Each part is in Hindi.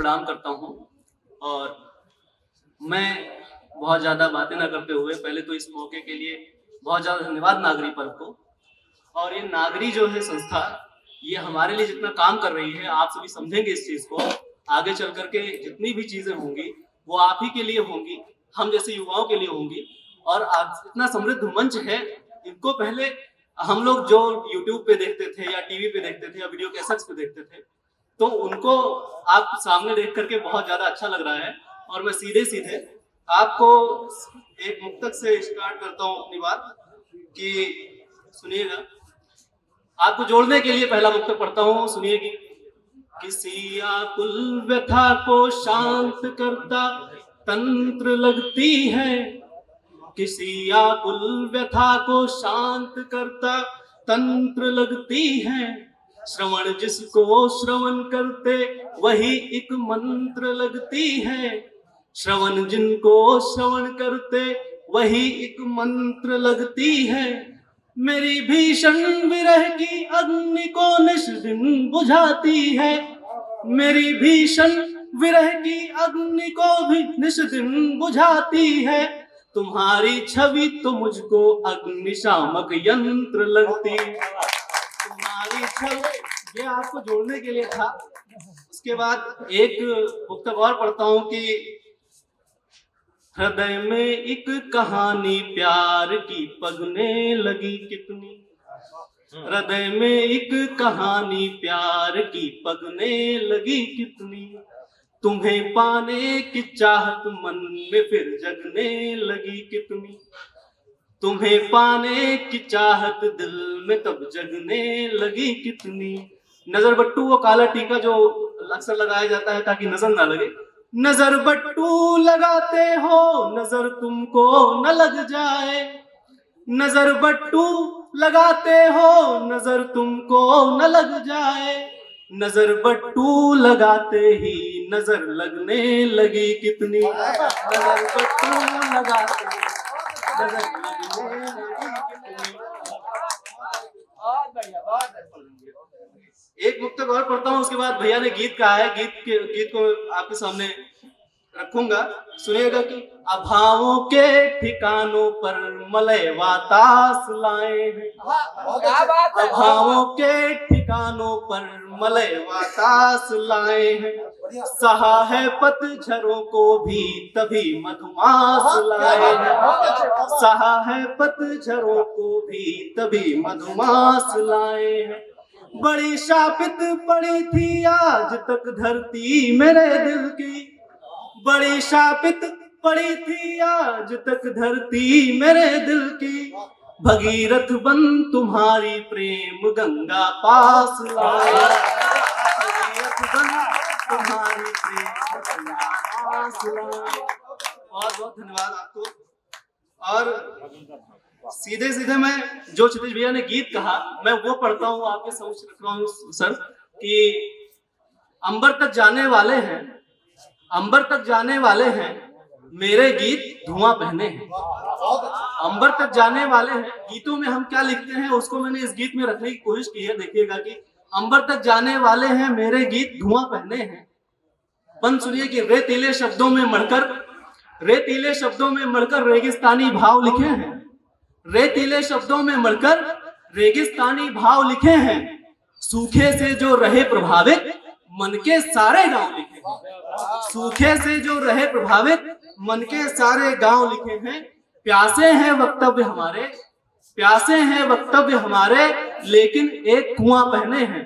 प्रणाम करता हूँ। और मैं बहुत ज़्यादा बातें ना करते हुए पहले तो इस मौके के लिए बहुत ज़्यादा धन्यवाद नागरी पर को। और ये नागरी जो है संस्था, ये हमारे लिए जितना काम कर रही है, आप सभी समझेंगे इस चीज़ को। आगे चल कर के जितनी भी चीज़ें होंगी वो आप ही के लिए होंगी, हम जैसे युवाओं के लिए होंगी। और आज इतना समृद्ध मंच है, इनको पहले हम लोग जो यूट्यूब पे देखते थे या टीवी पे देखते थे या वीडियो कैसेट्स पे देखते थे, तो उनको आप सामने देख करके बहुत ज़्यादा अच्छा लग रहा है। और मैं सीधे सीधे आपको एक मुक्तक से स्टार्ट करता हूँ अपनी बात कि सुनिएगा। आपको जोड़ने के लिए पहला मुक्तक पढ़ता हूँ, सुनिएगी। किसी आकुल व्यथा को शांत करता तंत्र लगती है, किसी आकुल व्यथा को शांत करता तंत्र लगती है। श्रवण जिसको श्रवण करते वही एक मंत्र लगती है, श्रवण जिनको श्रवण करते वही एक मंत्र लगती है। मेरी भीषण विरह की अग्नि को निश दिन बुझाती है, मेरी भीषण विरह की अग्नि को भी निश दिन बुझाती है। तुम्हारी छवि तो मुझको अग्निशामक यंत्र लगती, तुम्हारी छवि। ये आपको जोड़ने के लिए था। उसके बाद एक पुस्तक और पढ़ता हूँ कि हृदय में एक कहानी प्यार की पगने लगी कितनी, हृदय में एक कहानी प्यार की पगने लगी कितनी। तुम्हें पाने की चाहत मन में फिर जगने लगी कितनी, तुम्हें पाने की चाहत दिल में तब जगने लगी कितनी। नजर बट्टू वो काला टीका जो अक्सर लगाया जाता है ताकि नजर ना लगे। नजर बट्टू लगाते हो नजर तुमको न लग जाए, नजर बट्टू लगाते हो नजर तुमको न लग जाए। नजर बट्टू लगाते ही नजर लगने लगी कितनी, नजर बट्टू लगाते नजर लगने लगी कितनी। एक मुक्तक और पढ़ता हूँ, उसके बाद भैया ने गीत कहा है, गीत को आपके सामने रखूंगा, सुनिएगा कि अभावों के ठिकानों पर मलय वातास लाए हैं, अभावों के ठिकानों पर मलय वातास लाए हैं। सहा है पतझरों को भी तभी मधुमास लाए हैं, सहा है पतझरों को भी तभी मधुमास लाए हैं। बड़ी शापित पड़ी थी आज तक धरती मेरे दिल की, बड़ी शापित पड़ी थी आज तक धरती मेरे दिल की। भगीरथ बन तुम्हारी प्रेम गंगा पास लाए, भगीरथ बन तुम्हारी प्रेम गंगा पास लाए। बहुत बहुत धन्यवाद आपको। और सीधे सीधे मैं जो क्षितिज भैया ने गीत कहा मैं वो पढ़ता हूँ, आपके समक्ष रख रहा हूँ सर कि अंबर तक जाने वाले हैं, अंबर तक जाने वाले हैं मेरे गीत धुआं पहने हैं। अंबर तक जाने वाले हैं, गीतों में हम क्या लिखते हैं उसको मैंने इस गीत में रखने की कोशिश की है। देखिएगा कि अंबर तक जाने वाले हैं मेरे गीत धुआं पहने हैं। बंद सुनिए कि रेतीले शब्दों में मढ़कर, रेतीले शब्दों में मढ़कर रेगिस्तानी भाव लिखे हैं, रेतीले शब्दों में मढ़कर रेगिस्तानी भाव लिखे हैं। सूखे से जो रहे प्रभावित मन के सारे गांव लिखे हैं, सूखे से जो रहे प्रभावित मन के सारे गांव लिखे हैं। प्यासे हैं वक्तव्य हमारे, प्यासे हैं वक्तव्य हमारे लेकिन एक कुआं पहने हैं।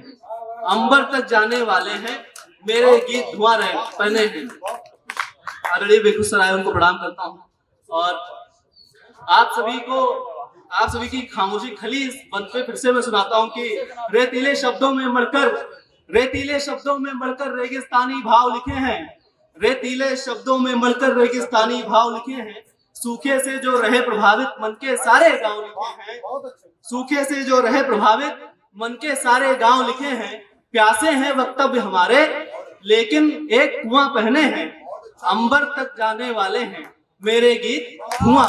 अंबर तक जाने वाले हैं मेरे गीत धुआं पहने हैं। आदरणीय बेगूसराय उनको प्रणाम करता हूँ। और आप सभी की खामोशी खली बंद पे फिर से मैं सुनाता हूँ कि रेतीले शब्दों में मढ़कर, रेतीले शब्दों में मढ़कर रेगिस्तानी भाव लिखे हैं, रेतीले शब्दों में मढ़कर रेगिस्तानी भाव लिखे हैं। सूखे से जो रहे प्रभावित मन के सारे गांव लिखे हैं, सूखे से जो रहे प्रभावित मन के सारे गांव लिखे हैं। प्यासे हैं वक्तव्य हमारे लेकिन एक कुआं पहने हैं। अंबर तक जाने वाले हैं मेरे गीत धुआं।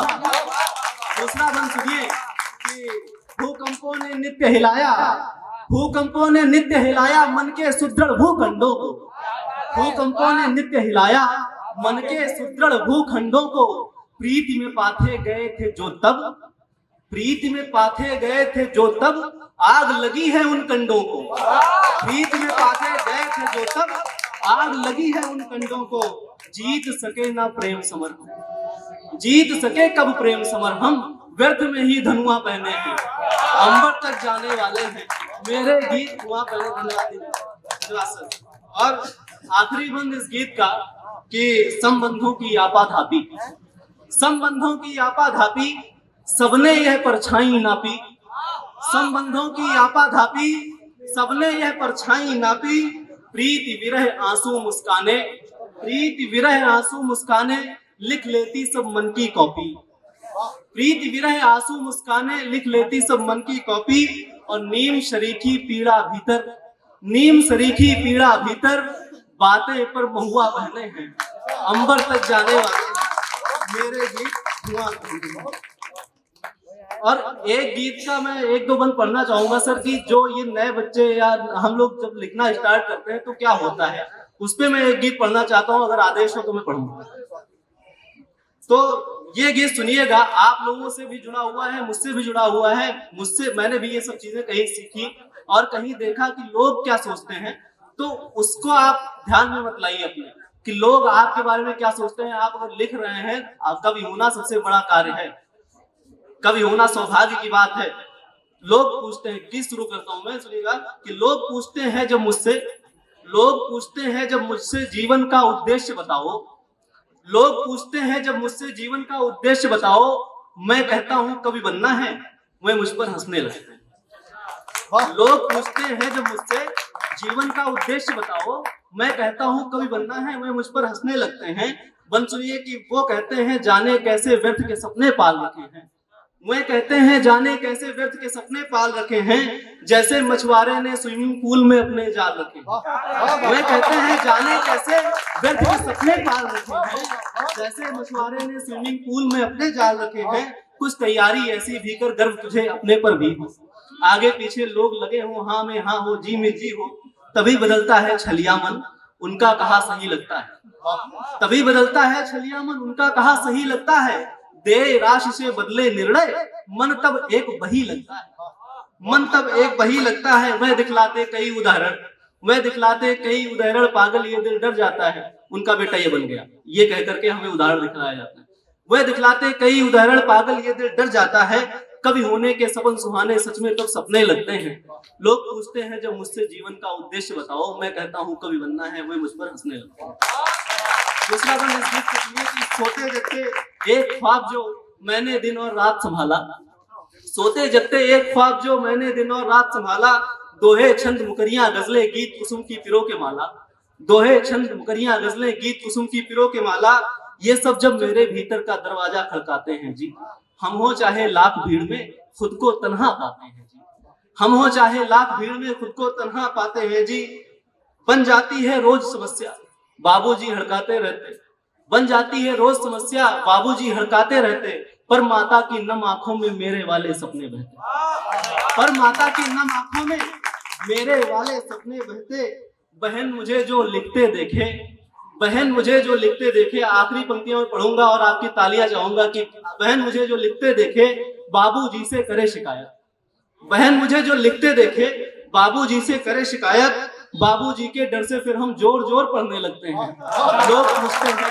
दूसरा बंद सुनिए कि भूकंपों ने नित्य हिलाया, भूकंपों ने नित्य हिलाया मन के सुदृढ़ भूखंडों को, भूकंपों ने नित्य हिलाया मन के सुदृढ़ भूखंडों को। प्रीति में पाथे गए थे जो तब, प्रीति में पाथे गए थे जो तब, आग लगी है उन कंडों को। प्रीति में पाथे गए थे जो तब, आग लगी है उन कंडों को। जीत सके ना प्रेम समर, जीत सके कब प्रेम समर, हम व्यर्थ में ही धनुआ पहने हैं। अंबर तक जाने वाले हैं मेरे गीत धुआं पहने। और आखिरी बंद इस गीत का कि संबंधों की आपाधापी, संबंधों की आपाधापी, सबने यह परछाई नापी। संबंधों की आपाधापी, सबने यह परछाई नापी। प्रीति विरह आंसू मुस्काने, प्रीति विरह आंसू मुस्काने, लिख लेती सब मन की कॉपी। प्रीति विरह आंसू मुस्काने, लिख लेती सब मन की कॉपी। और नीम शरीकी पीड़ा भीतर, नीम शरीकी पीड़ा भीतर, बातें पर महुआ बहने हैं। अंबर तक जाने वाले मेरे गीत धुआं पहने। और एक गीत का मैं एक दो बंद पढ़ना चाहूंगा सर, कि जो ये नए बच्चे या हम लोग जब लिखना स्टार्ट करते हैं तो क्या होता है, उस पे मैं एक गीत पढ़ना चाहता हूं। अगर आदेश हो तो मैं पढ़ूंगा। तो ये गीत सुनिएगा, आप लोगों से भी जुड़ा हुआ है, मुझसे भी जुड़ा हुआ है। मुझसे मैंने भी ये सब चीजें कहीं सीखी और कहीं देखा कि लोग क्या सोचते हैं, तो उसको आप ध्यान में मत लाइए अपने, कि लोग आपके बारे में क्या सोचते हैं। आप अगर लिख रहे हैं, कवि होना सबसे बड़ा कार्य है, कवि होना सौभाग्य की बात है। लोग पूछते हैं, गीत शुरू करता हूं मैं, सुनिएगा, कि लोग पूछते हैं जब मुझसे, लोग पूछते हैं जब मुझसे जीवन का उद्देश्य बताओ। लोग पूछते हैं जब मुझसे जीवन का उद्देश्य बताओ, मैं कहता हूं कवि बनना है, वे मुझ पर हंसने लगते हैं। लोग पूछते हैं जब मुझसे जीवन का उद्देश्य बताओ, मैं कहता हूं कवि बनना है, वे मुझ पर हंसने लगते हैं। बन सुनिए कि वो कहते हैं जाने कैसे व्यर्थ के सपने पाल रखे हैं। वे कहते हैं जाने कैसे व्यर्थ के सपने पाल रखे हैं, जैसे मछुआरे ने स्विमिंग पूल में अपने जाल रखे हैं। वे कहते हैं जाने कैसे व्यर्थ के सपने पाल रखे हैं, जैसे मछुआरे ने स्विमिंग पूल में अपने जाल रखे हैं। कुछ तैयारी ऐसी भी कर गर्व तुझे अपने पर भी हो, आगे पीछे लोग लगे हो, हाँ में हाँ हो, जी में जी हो। तभी बदलता है छलिया मन, उनका कहा सही लगता है। तभी बदलता है छलिया मन, उनका कहा सही लगता है। दे राशि से बदले निर्णय, मन तब एक वही लगता है। मन तब एक वही लगता है। वह दिखलाते कई उदाहरण, वह दिखलाते कई उदाहरण, पागल ये दिल डर जाता है, उनका बेटा ये बन गया, ये कह करके हमें उदाहरण दिखलाया जाता है। वह दिखलाते कई उदाहरण, पागल ये दिल डर जाता है। कवि होने के सपन सुहाने, सच में तब सपने लगते हैं। लोग पूछते हैं जब मुझसे जीवन का उद्देश्य बताओ, मैं कहता हूँ कवि बनना है, वे मुझ पर हंसने लगते हैं। दूसरा बंद इस गीत के लिए, सोते जगते एक ख्वाब जो मैंने दिन और रात संभाला। सोते जगते एक ख्वाब जो मैंने दिन और रात संभाला। दोहे छंद मुकरियां गजलें गीत कुसुम की पिरो के माला। दोहे छंद मुकरियां गजलें गीत कुसुम की पिरो के माला। ये सब जब मेरे भीतर का दरवाजा खड़काते हैं जी, हम हो चाहे लाख भीड़ में खुद को तन्हा पाते हैं जी। हम हो चाहे लाख भीड़ में खुद को तन्हा पाते हैं जी। बन जाती है रोज समस्या, बाबूजी हड़काते रहते। बन जाती है रोज समस्या, बाबूजी हड़काते रहते। पर माता की नम आंखों में मेरे वाले सपने बहते। पर माता की नम आंखों में मेरे वाले सपने बहते। बहन मुझे जो लिखते देखे, बहन मुझे जो लिखते देखे, आखिरी पंक्तियों में पढ़ूंगा और आपकी तालियां चाहूंगा कि बहन मुझे जो लिखते देखे, बाबूजी से करे शिकायत। बहन मुझे जो लिखते देखे, बाबूजी से करे शिकायत। बाबूजी के डर से फिर हम जोर जोर पढ़ने लगते हैं। लोग पूछते हैं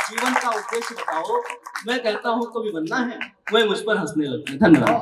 जीवन का उद्देश्य बताओ, मैं कहता हूँ कवि बनना है, वह मुझ पर हंसने लगते हैं। धन्यवाद।